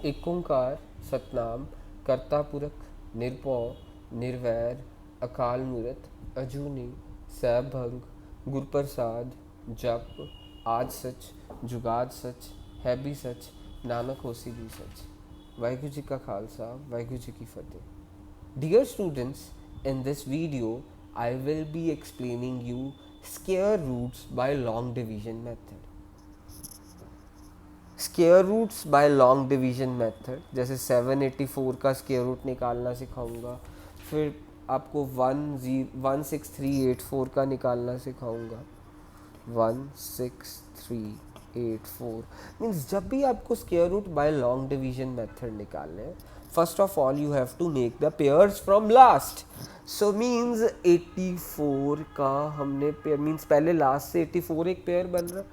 एक ओंकार सतनाम कर्ता पुरख निरभौ निर्वैर अकाल मूरत अजूनी सैभंग गुरप्रसाद जप आद सच जुगाद सच है भी सच नानक होसी भी सच। वाहिगुरु जी का खालसा वाहिगुरु जी की फतेह। Dear students, in this video I will be explaining you square roots by long division method। Square roots by long division method, जैसे 784 का स्केयर रूट निकालना सिखाऊंगा, फिर आपको 16384 का निकालना सिखाऊंगा। 16384 मीन्स जब भी आपको square root by long division method निकालने हैं, first of all you have to make the pairs from last. So means 84 का हमने पेयर, मीन्स पहले लास्ट से 84 एक पेयर बन रहा,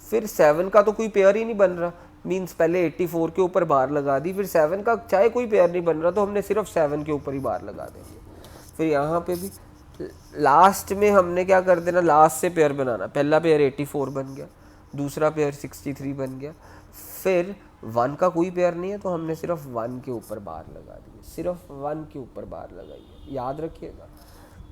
फिर 7 का तो कोई पेयर ही नहीं बन रहा, मीन्स पहले 84 के ऊपर बार लगा दी, फिर 7 का चाहे कोई पेयर नहीं बन रहा तो हमने सिर्फ 7 के ऊपर ही बार लगा देंगे। फिर यहाँ पे भी लास्ट में हमने क्या कर देना, लास्ट से पेयर बनाना। पहला पेयर 84 बन गया, दूसरा पेयर 63 बन गया, फिर 1 का कोई पेयर नहीं है तो हमने सिर्फ 1 के ऊपर बार लगा दी, सिर्फ 1 के ऊपर बार लगाई है, याद रखिएगा।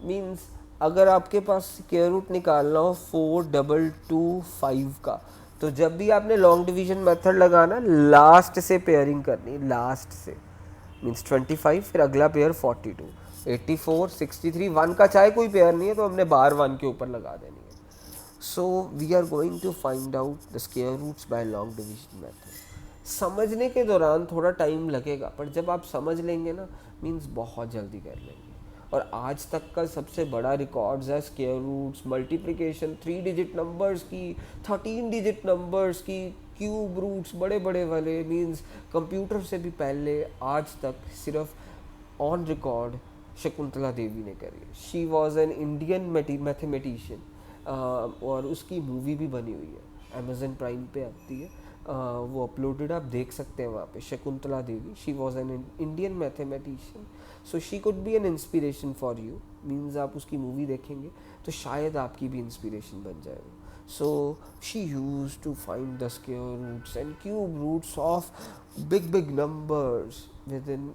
मीन्स अगर आपके पास स्क्वायर रूट निकालना हो 4225 का, तो जब भी आपने लॉन्ग डिवीजन मेथड लगाना, लास्ट से पेयरिंग करनी, लास्ट से मीन्स 25, फिर अगला पेयर 42, 84, 63, 1 का चाहे कोई पेयर नहीं है तो हमने बार 1 के ऊपर लगा देनी है। So we are going to find out the square roots by long division method. समझने के दौरान थोड़ा टाइम लगेगा, पर जब आप समझ लेंगे ना, मीन्स बहुत जल्दी कर लेंगे। और आज तक का सबसे बड़ा रिकॉर्ड्स है square roots, multiplication, 3 digit numbers की, 13 डिजिट नंबर्स की, क्यूब रूट्स बड़े बड़े वाले, मीन्स कंप्यूटर से भी पहले आज तक सिर्फ ऑन रिकॉर्ड शकुंतला देवी ने करी है। She was an Indian mathematician, और उसकी मूवी भी बनी हुई है, अमेजन प्राइम पे आती है, वो अपलोडेड, आप देख सकते हैं वहाँ पे। Shakuntala Devi, she was an Indian mathematician, so she could be an inspiration for you. Means आप उसकी मूवी देखेंगे तो शायद आपकी भी इंस्पिरेशन बन जाए वो। So she used to find the square roots and cube roots of big big numbers within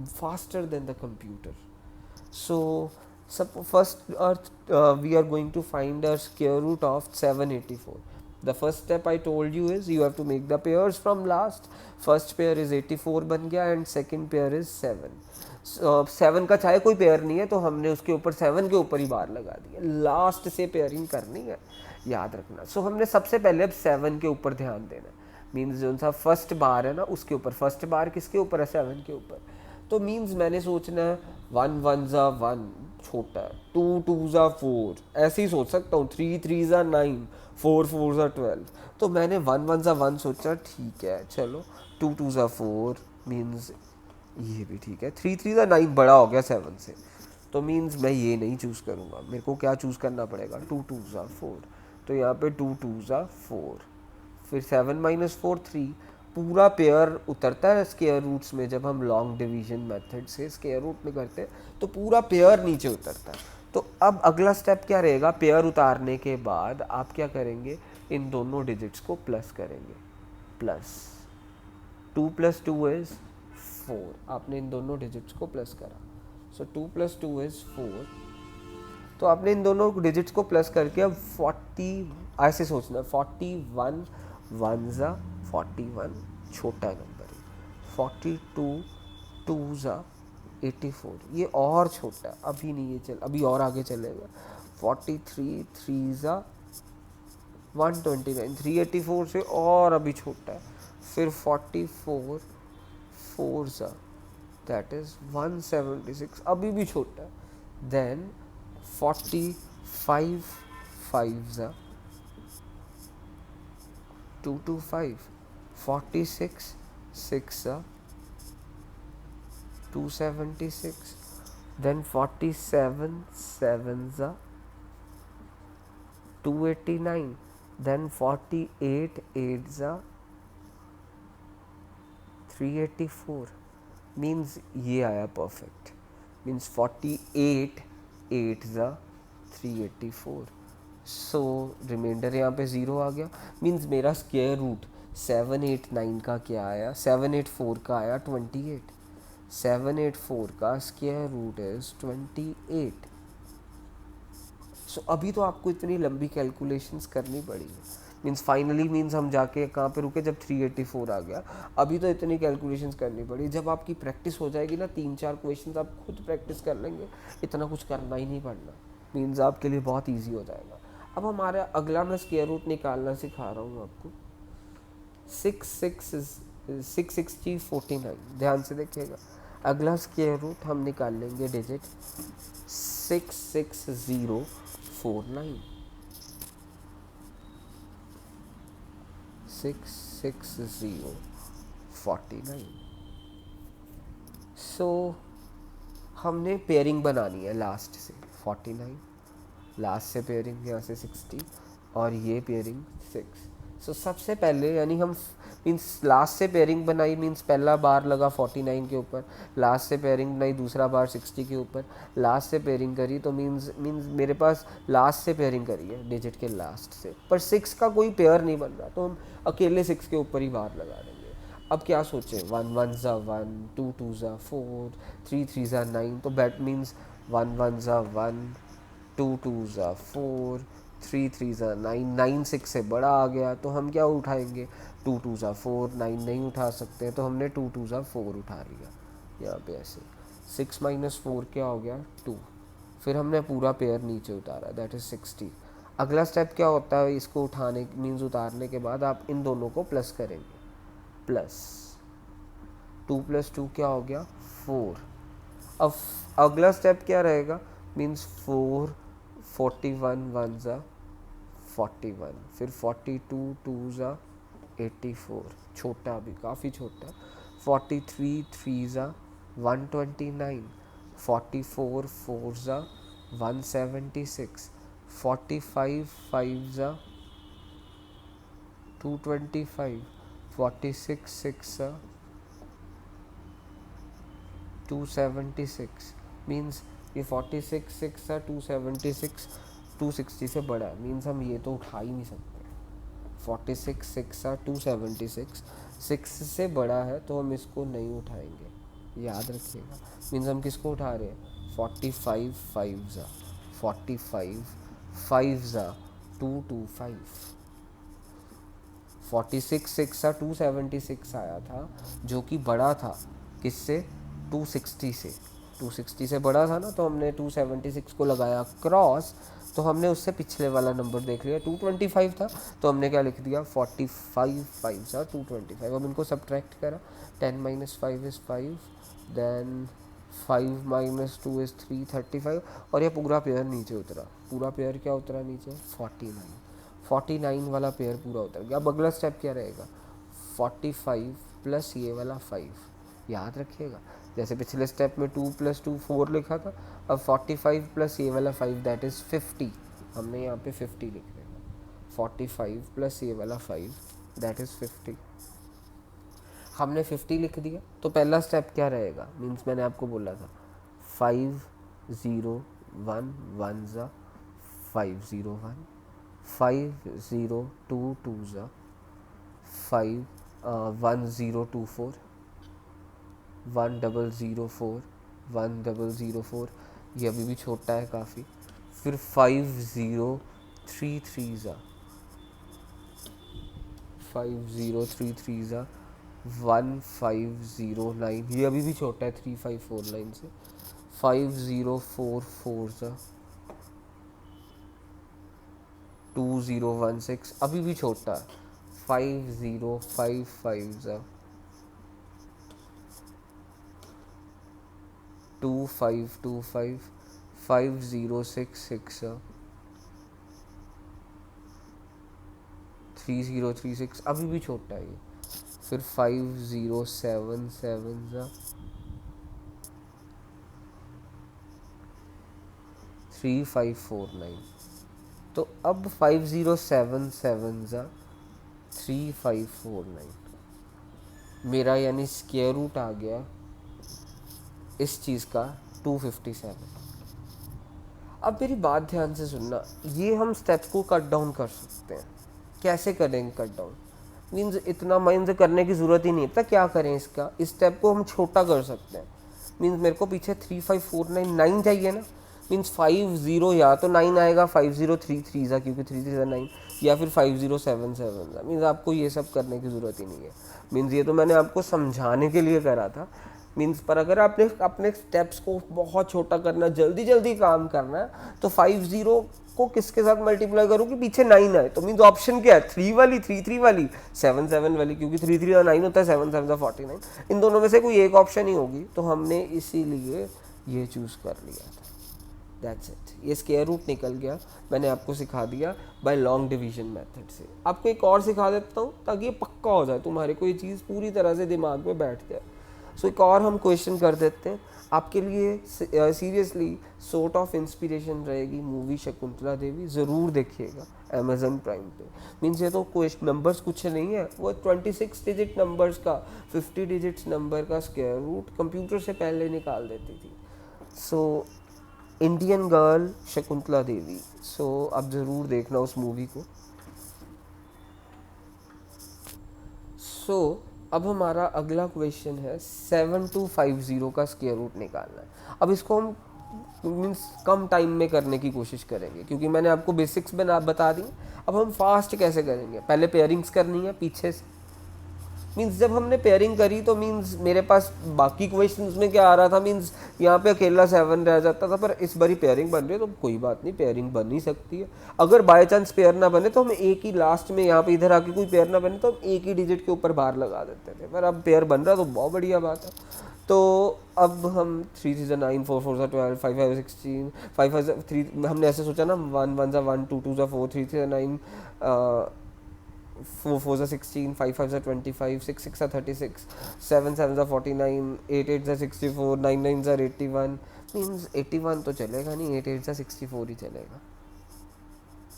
faster than the computer. So first we are going to find a square root of 784. The first step I told you is you have to make the pairs from last. First pair is 84 बन गया and second pair is 7. 7 का चाहे कोई pair नहीं है तो हमने उसके ऊपर 7 के ऊपर ही बार लगा दिया, लास्ट से पेयरिंग करनी है, याद रखना। सो हमने सबसे पहले अब 7 के ऊपर ध्यान देना है। मीन्स जो सा फर्स्ट बार है ना, उसके ऊपर, फर्स्ट बार किसके ऊपर है, 7 के ऊपर। तो मीन्स मैंने सोचना है 1 1 ज़ा 1 छोटा है, 2 2 ज़ा 4, ऐसे ही सोच सकता हूँ, 3 3 ज़ा 9, 4 4 ज़ा 12। तो मैंने 1 1 ज़ा 1 सोचा, ठीक है चलो, 2 2 ज़ा 4 मीन्स ये भी ठीक है, 3 3 ज़ा 9 बड़ा हो गया 7 से, तो मीन्स मैं ये नहीं चूज़ करूँगा, मेरे को क्या चूज़ करना पड़ेगा, 2 2 ज़ा 4। तो यहाँ पे 2 2 ज़ा 4, फिर 7 - 4 3, पूरा पेयर उतरता है स्क्वायर रूट्स में। जब हम लॉन्ग डिवीजन मेथड से स्क्वायर रूट में करते हैं तो पूरा पेयर नीचे उतरता है। तो अब अगला स्टेप क्या रहेगा, पेयर उतारने के बाद आप क्या करेंगे, इन दोनों डिजिट्स को प्लस करेंगे, प्लस 2 + 2 इज़ 4, आपने इन दोनों डिजिट्स को प्लस करा, सो 2 + 2 इज़ 4। तो आपने इन दोनों डिजिट्स को प्लस करके अब 40, ऐसे सोचना, 41 1 ज़ा 41 छोटा नंबर है, 42 2 ज़ा 84 ये और छोटा, अभी नहीं ये चल, अभी और आगे चलेगा। 43 3 ज़ा 129, 384 से और अभी छोटा है। फिर 44 4 ज़ा दैट इज़ 176, अभी भी छोटा है। देन 45 5 ज़ा 225, 46 6 ज़ा 276, then 47 7 ज़ा 289, then 48 8 ज़ा 384। मीन्स ये आया परफेक्ट, मीन्स 48 8 ज़ा 384। सो रिमाइंडर यहाँ पे 0 आ गया, मीन्स मेरा स्क्वायर रूट 789 का क्या आया, 784 का आया 28, 784 का स्क्वायर रूट इज 28। सो अभी तो आपको इतनी लंबी कैलकुलेशंस करनी पड़ी है, मीन्स फाइनली मीन्स हम जाके कहाँ पे रुके जब 384 आ गया। अभी तो इतनी कैलकुलेशंस करनी पड़ी, जब आपकी प्रैक्टिस हो जाएगी ना 3-4 क्वेश्चंस आप खुद प्रैक्टिस कर लेंगे, इतना कुछ करना ही नहीं पड़ना, मीन्स आपके लिए बहुत ईजी हो जाएगा। अब हमारा अगला मैं स्क्वायर रूट निकालना सिखा रहा हूँ आपको। 6 ध्यान से देखिएगा। अगला स्क्वायर रूट हम निकाल लेंगे डिजिट 66049, 66049। सो हमने पेयरिंग बनानी है लास्ट से 49, लास्ट से पेयरिंग यहाँ से 60 और ये पेयरिंग 6। सो सबसे पहले यानी हम मीन्स लास्ट से पेयरिंग बनाई, मीन्स पहला बार लगा 49 के ऊपर, लास्ट से पेयरिंग बनाई दूसरा बार 60 के ऊपर, लास्ट से पेयरिंग करी, तो मीन्स मेरे पास लास्ट से पेयरिंग करी है डिजिट के लास्ट से, पर 6 का कोई पेयर नहीं बन रहा, तो हम अकेले 6 के ऊपर ही बार लगा देंगे। अब क्या सोचें, 1 1 ज़ा 1, 2 2 ज़ा 4, 3 3 ज़ा 9, तो दैट मीन्स 1 1 ज़ा 1, 2 2 ज़ा 4, 3 3 ज़ा 9, 9 6 से बड़ा आ गया तो हम क्या उठाएंगे, 2 2 ज़ा 4, 9 नहीं उठा सकते तो हमने 2 2 ज़ा 4 उठा लिया यहाँ पे ऐसे। 6 माइनस 4 क्या हो गया, 2। फिर हमने पूरा पेयर नीचे उतारा, दैट इज़ 60। अगला स्टेप क्या होता है, इसको उठाने मीन्स उतारने के बाद आप इन दोनों को प्लस करेंगे, प्लस 2 + 2 क्या हो गया, 4। अब अगला स्टेप क्या रहेगा, मीन्स 4 41 1 ज़ा 41, फिर 42 2 ज़ा 84, छोटा भी काफ़ी छोटा, 43 3 ज़ा 129, 44 4 ज़ा 176, 45 5 ज़ा 225, 46 6 ज़ा 276, मीन्स ये 46 6 सा 276 260 से बड़ा है, मीन्स हम ये तो उठा ही नहीं सकते। 46 6 सा 276 6 से बड़ा है तो हम इसको नहीं उठाएंगे, याद रखिएगा। मीन्स हम किसको उठा रहे हैं, 45 5 ज़ा 45 5 ज़ा 225, 46 6 सा 276 आया था जो कि बड़ा था किससे, 260 से, 260 से बड़ा था ना, तो हमने 276 को लगाया क्रॉस, तो हमने उससे पिछले वाला नंबर देख लिया, 225 था तो हमने क्या लिख दिया, 45 5 सा 225। अब इनको सब्ट्रैक्ट करा, 10 - 5 इज़ 5, देन 5 - 2 इज़ 3 35, और ये पूरा पेयर नीचे उतरा, पूरा पेयर क्या उतरा नीचे, 49 वाला पेयर पूरा उतर गया। अब अगला स्टेप क्या रहेगा, 45 प्लस ये वाला 5, याद रखिएगा जैसे पिछले स्टेप में 2 + 2 4 लिखा था, अब 45 प्लस ये वाला 5 दैट इज़ 50, हमने यहाँ पे 50 लिख देगा, 45 प्लस ये वाला 5 दैट इज़ 50, हमने 50 लिख दिया। तो पहला स्टेप क्या रहेगा, मीन्स मैंने आपको बोला था 5 0 1 1 ज़ा 5 0 1, 5 0 2 2 ज़ा 5 1 0 2 4, 1 0 0 4 1 0 0 4, ये अभी भी छोटा है काफ़ी, फिर 5 0 3 3 ज़ा 5 0 3 3 ज़ा 1 5 0 9, ये अभी भी छोटा है 3 5 4 9 से, 5 0 4 4 ज़ा 2 0 1 6, अभी भी छोटा है 5 0 5 5 ज़ा 2 5 2 5, 5 0 6 6 ज़ा 3 0 3 6, अभी भी छोटा है ये, फिर 5 0 7 7 ज़ा 3 5 4 9, तो अब 5 0 7 7 ज़ा 3 5 4 9, मेरा यानी स्क्वायर रूट आ गया इस चीज़ का 257। अब मेरी बात ध्यान से सुनना, ये हम स्टेप को कट डाउन कर सकते हैं, कैसे करेंगे कट डाउन, मीन्स इतना माइंड करने की ज़रूरत ही नहीं है। पता क्या करें, इसका इस स्टेप को हम छोटा कर सकते हैं। मीन्स मेरे को पीछे 35499 चाहिए ना, मीन्स 50 या तो 9 आएगा, 5033 था क्योंकि 3 3 9, या फिर 5077 था। मीन्स आपको ये सब करने की ज़रूरत ही नहीं है। मीन्स ये तो मैंने आपको समझाने के लिए करा था। मीन्स पर अगर आपने अपने स्टेप्स को बहुत छोटा करना, जल्दी जल्दी काम करना है, तो 50 को किसके साथ मल्टीप्लाई करूँ कि पीछे 9 आए, तो मीन्स ऑप्शन क्या है, 3 वाली, 3 वाली, 7 वाली, क्योंकि 3 का 9 होता है, 7 49, इन दोनों में से कोई एक ऑप्शन ही होगी, तो हमने इसीलिए ये चूज़ कर लिया था। दैट्स इट, ये स्क्वायर रूट निकल गया, मैंने आपको सिखा दिया बाय लॉन्ग डिवीजन मेथड से। आपको एक और सिखा देता हूँ ताकि ये पक्का हो जाए तुम्हारे को, ये चीज़ पूरी तरह से दिमाग में बैठ जाए। सो एक और हम क्वेश्चन कर देते हैं आपके लिए, सीरियसली सोर्ट ऑफ इंस्पिरेशन रहेगी मूवी शकुंतला देवी, ज़रूर देखिएगा अमेजन प्राइम पे। मीन्स ये तो क्वेश्चन नंबर्स कुछ नहीं है, वो 26 डिजिट नंबर्स का, 50 डिजिट्स नंबर का स्क्वायर रूट कंप्यूटर से पहले निकाल देती थी। So Indian girl Shakuntala Devi, सो आप ज़रूर देखना उस मूवी को। सो अब हमारा अगला क्वेश्चन है 7250 का स्क्वायर रूट निकालना है। अब इसको हम मीन्स कम टाइम में करने की कोशिश करेंगे क्योंकि मैंने आपको बेसिक्स बता दी। अब हम फास्ट कैसे करेंगे, पहले पेयरिंग्स करनी है पीछे से। मीन्स जब हमने पेयरिंग करी तो मीन्स मेरे पास बाकी क्वेश्चंस में क्या आ रहा था, मीन्स यहाँ पे अकेला 7 रह जाता था, पर इस बारी पेयरिंग बन रही है तो कोई बात नहीं, पेयरिंग बन ही सकती है। अगर बाय चांस पेयर ना बने तो हम एक ही लास्ट में यहाँ पे इधर आके कोई पेयर ना बने तो हम एक ही डिजिट के ऊपर बार लगा देते थे, पर अब पेयर बन रहा तो बहुत बढ़िया बात है। तो अब हम 3 3 9, 4 4 12, 5 5 16, 5 5 3, हमने ऐसे सोचा ना, 1 1 1, 2 2 4, 3 3 9, 4 4 16, 5 5 25, 6 6 36, 7 7 49, 8 8 64, 9 9 81। मीन्स 81 तो चलेगा नहीं, 8 8 64 ही चलेगा।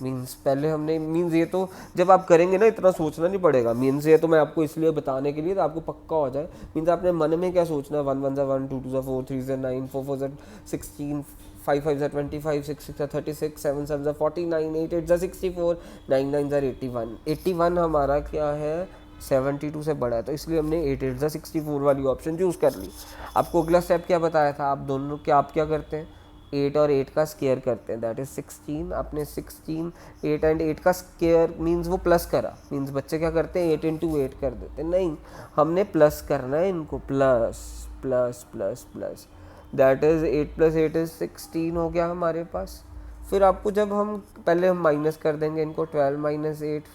मीन्स पहले हमने, मीन्स ये तो जब आप करेंगे ना इतना सोचना नहीं पड़ेगा। मीन्स ये तो मैं आपको इसलिए बताने के लिए तो आपको पक्का हो जाए। मीन्स आपने मन में क्या सोचना है, 1 1 1, 2 2 4, 3 9, 4 4 16, 5 5 25, 6 6 36, 7 7 49, 8 8 64, 9 9 81। 81 हमारा क्या है, 72 से बड़ा है, तो इसलिए हमने 8 8 64 वाली ऑप्शन चूज़ कर ली। आपको अगला स्टेप क्या बताया था, आप दोनों क्या, आप क्या करते हैं, 8 और 8 का स्केयर करते हैं, दैट इज 16। आपने 16, 8 एंड 8 का स्केयर मीन्स वो प्लस करा, मीन्स बच्चे क्या करते हैं 8 इंटू 8 कर देते हैं, नहीं, हमने प्लस करना है इनको, plus plus plus plus, that is 8 plus 8 is 16 हो गया हमारे पास। फिर आपको जब हम पहले हम माइनस कर देंगे इनको, 12 माइनस 8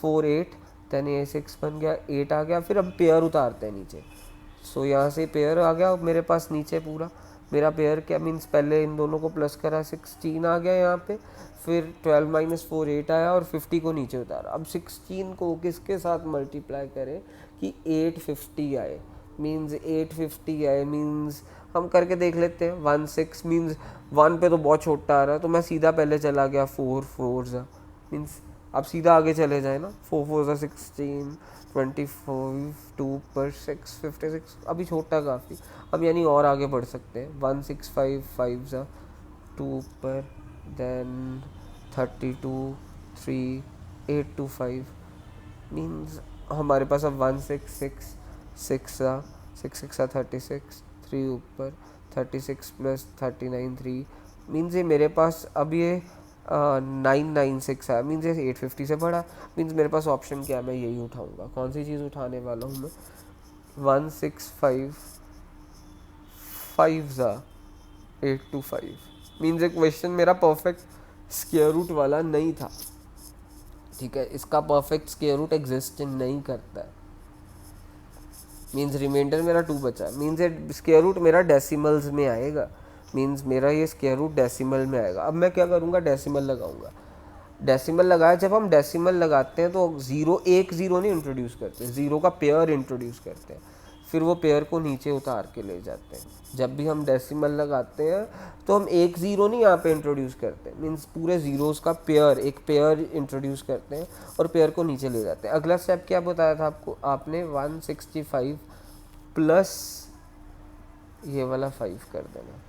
4 8, देन ये 6 बन गया, 8 आ गया। फिर अब पेयर उतारते हैं नीचे, सो यहाँ से पेयर आ गया मेरे पास नीचे पूरा, मेरा पेयर क्या, मीन्स पहले इन दोनों को प्लस करा, 16 आ गया यहाँ पे, फिर 12 माइनस 4 8 आया और 50 को नीचे उतारा। अब 16 को किसके साथ मल्टीप्लाई करें कि 850 आए, मीन्स 850 आए, मीन्स हम करके देख लेते हैं। 1 6 मीन्स 1 पे तो बहुत छोटा आ रहा है, तो मैं सीधा पहले चला गया 4 4 सा, मीन्स आप सीधा आगे चले जाए ना, 4 4 सा 16, 24, 2 पर 6 56, अभी छोटा काफ़ी, अब यानी और आगे बढ़ सकते हैं। 1 6 5 5 सा 2 पर, देन 32 3 8 2 5, मीन्स हमारे पास अब 1 6 6 6 सा 6 6 सा 36, 3 ऊपर 36 प्लस 39 3, मीन्स ये मेरे पास अब ये 996 है, मीन्स ये 850 से बड़ा, मीन्स मेरे पास ऑप्शन क्या है, मैं यही उठाऊंगा। कौन सी चीज़ उठाने वाला हूँ मैं, 1 6 5 5 ज़ा 8 2 5, मीन्स ये क्वेश्चन मेरा परफेक्ट स्क्वायर रूट वाला नहीं था, ठीक है, इसका परफेक्ट स्क्वायर रूट एग्जिस्ट नहीं करता है, मीन्स रिमाइंडर मेरा 2 बचा है, मीन्स ये स्क्वायर रूट मेरा डेसिमल्स में आएगा, मीन्स मेरा ये स्क्वायर रूट डेसिमल में आएगा। अब मैं क्या करूँगा, डेसिमल लगाऊंगा। डेसिमल लगाया, जब हम डेसिमल लगाते हैं तो ज़ीरो, एक ज़ीरो नहीं इंट्रोड्यूस करते, ज़ीरो का पेयर इंट्रोड्यूस करते हैं, फिर वो पेयर को नीचे उतार के ले जाते हैं। जब भी हम डेसिमल लगाते हैं तो हम एक ज़ीरो नहीं यहाँ पे इंट्रोड्यूस करते, मीन्स पूरे ज़ीरोज़ का पेयर, एक पेयर इंट्रोड्यूस करते हैं और पेयर को नीचे ले जाते हैं। अगला स्टेप क्या बताया था आपको, आपने 165 प्लस ये वाला 5 कर देना,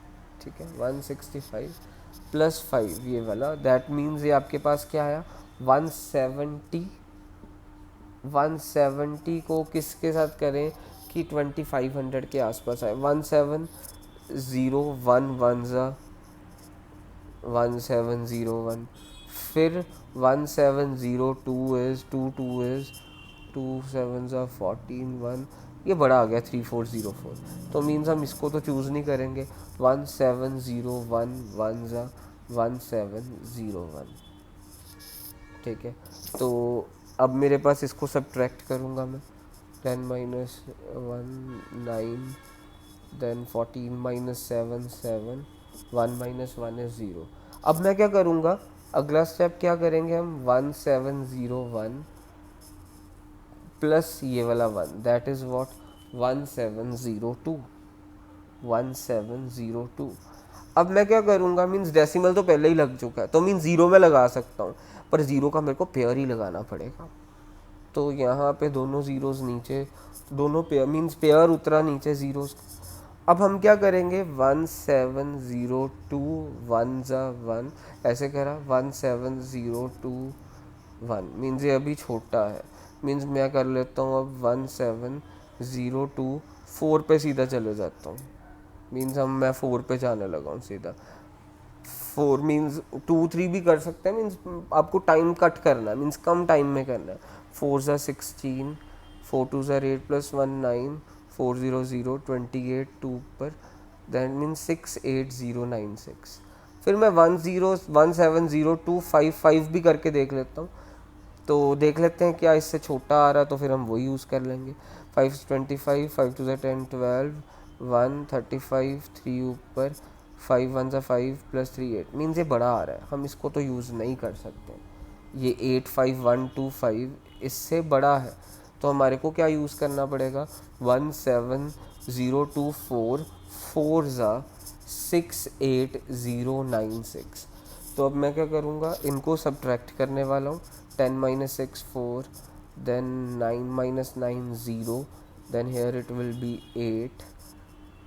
ठीक है, 165 प्लस 5 ये वाला, दैट मीन्स ये आपके पास क्या आया, 170 170 को किसके साथ करें कि 2500 के आसपास आए। 1701 ज़ा 1701, फिर 1702 इज़ 22 इज़ 2 7 ज़ा 14 1, ये बड़ा आ गया 3404, तो मीन्स हम इसको तो चूज़ नहीं करेंगे। 1701 ज़ा 1701, ठीक है। तो अब मेरे पास इसको सब्ट्रैक्ट करूँगा मैं, 10 minus 1 9, then 14 minus 7 7, 1 minus 1 is 0। अब मैं क्या करूँगा, अगला स्टेप क्या करेंगे हम, 1701 प्लस ये वाला 1, दैट इज़ व्हाट 1702, 1702। अब मैं क्या करूँगा, मीन्स डेसिमल तो पहले ही लग चुका है, तो मीन्स ज़ीरो में लगा सकता हूँ, पर ज़ीरो का मेरे को पेयर ही लगाना पड़ेगा। तो यहाँ पे दोनों ज़ीरोज़ नीचे, दोनों पेयर मीन्स पेयर उतरा नीचे ज़ीरोज़। अब हम क्या करेंगे, 1702 1 ज़ा 1, ऐसे करा 1702 1, मीन्स ये अभी छोटा है, मीन्स मैं कर लेता हूँ अब 1702 4 पे सीधा चले जाता हूँ, मीन्स हम मैं 4 पे जाने लगा हूँ सीधा। 4 मीन्स 2 3 भी कर सकते हैं, मीन्स आपको टाइम कट करना है, मीन्स कम टाइम में करना है। 4 ज़ा 16, 4 2 ज़ा 8 प्लस 1 9, 4 0 0 28 2 पर, दैट मीन्स 68096। फिर मैं 170255 भी करके देख लेता हूँ, तो देख लेते हैं क्या इससे छोटा आ रहा है, तो फिर हम वही यूज़ कर लेंगे। 5 25, 5 2 ज़ा 10 12, 1 35, 3 ऊपर, 5 1 ज़ा 5 प्लस 3 8, मीन्स ये बड़ा आ रहा है, हम इसको तो यूज़ नहीं कर सकते। ये 85125 इससे बड़ा है, तो हमारे को क्या यूज़ करना पड़ेगा, 17024 4 ज़ा 68096। तो अब मैं क्या करूँगा, इनको सब्ट्रैक्ट करने वाला हूँ। 10 minus 6 4, then 9 minus 9 0, then here it will be 8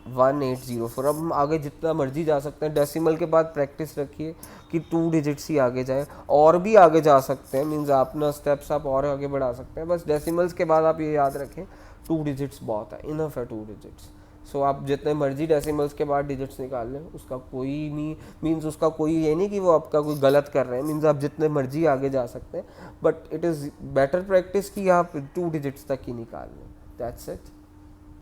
1804। अब हम आगे जितना मर्जी जा सकते हैं, डेसिमल के बाद प्रैक्टिस रखिए कि 2 डिजिट्स ही आगे जाए, और भी आगे जा सकते हैं, मीन्स अपना स्टेप्स आप और आगे बढ़ा सकते हैं, बस डेसिमल्स के बाद आप ये याद रखें 2 डिजिट्स बहुत है, इनफ है 2 डिजिट्स। सो आप जितने मर्जी डेसिमल्स के बाद डिजिट्स निकाल लें, उसका कोई नहीं, मीन्स उसका कोई ये नहीं कि वो आपका कोई गलत कर रहे हैं, मीन्स आप जितने मर्जी आगे जा सकते हैं, but it is better practice कि आप 2 डिजिट्स तक ही निकाल लें। That's it.